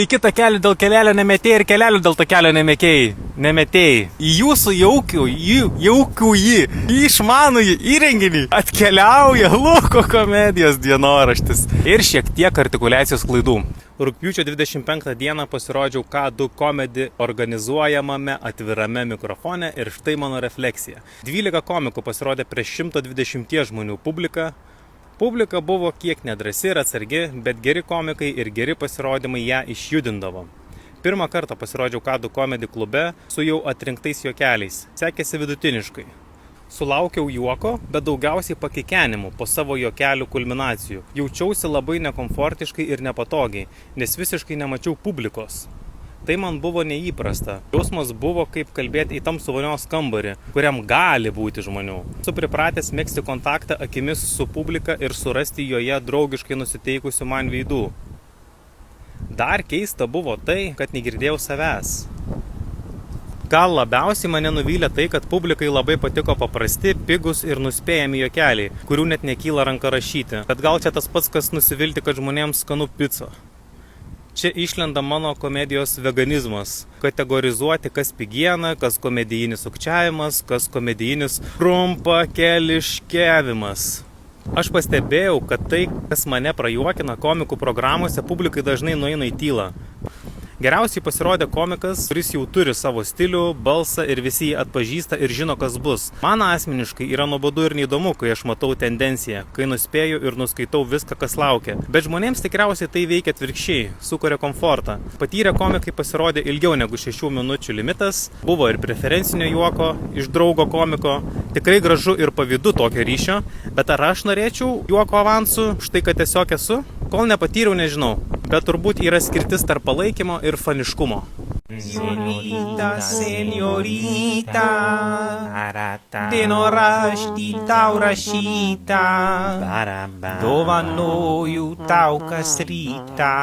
Į kitą kelią dėl kelelio nemetėjai ir kelelio dėl to kelio nemetėjai. Į jūsų jaukųjį, į išmanųjį įrenginį atkeliauja Luko komedijos dienoraštis. Ir šiek tiek artikuliacijos klaidų. Rugpjūčio 25 dieną pasirodžiau K2 Comedy organizuojamame atvirame mikrofone ir štai mano refleksija. 12 komikų pasirodė prieš 120 žmonių publiką. Publika buvo kiek nedrasi ir atsargi, bet geri komikai ir geri pasirodymai ją išjudindavo. Pirmą kartą pasirodžiau K2 Comedy klube su jau atrinktais juokeliais. Sekėsi vidutiniškai. Sulaukiau juoko, bet daugiausiai pakikenimų po savo juokelių kulminacijų. Jaučiausi labai nekomfortiškai ir nepatogiai, nes visiškai nemačiau publikos. Tai man buvo neįprasta. Jausmas buvo kaip kalbėti į tamsų vonios kambarį, kuriam gali būti žmonių. Esu pripratęs megzti kontaktą akimis su publika ir surasti joje draugiškai nusiteikusių man veidų. Dar keista buvo tai, kad negirdėjau savęs. Gal labiausiai mane nuvylė tai, kad publikai labai patiko paprasti, pigus ir nuspėjami juokeliai, kurių net nekyla ranka rašyti. Bet gal čia tas pats, kas nusivilti, kad žmonėms skanu pica. Čia išlenda mano komedijos veganizmas. Kategorizuoti, kas pigiena, kas komedijinis sukčiavimas, kas komedijinis trumpakeliškevimas. Aš pastebėjau, kad tai, kas mane prajuokina komikų programuose, publikai dažnai nueina į tylą. Geriausiai pasirodė komikas, kuris jau turi savo stilių, balsą ir visi jį atpažįsta ir žino, kas bus. Man asmeniškai yra nuobodu ir neįdomu, kai aš matau tendenciją, kai nuspėju ir nuskaitau viską, kas laukia. Bet žmonėms tikriausiai tai veikia atvirkščiai, sukuria komfortą. Patyrę komikai pasirodė ilgiau negu 6 minučių limitas, buvo ir preferencinio juoko iš draugo komiko. Tikrai gražu ir pavydu tokio ryšio, bet ar aš norėčiau juoko avansų, štai kad tiesiog esu? Kol nepatyriau, nežinau. Bet turbūt yra skirtis tarp palaikymo ir faniškumo. Senyorita, dienoraštį rašytą, dovanoju tau kas rytą.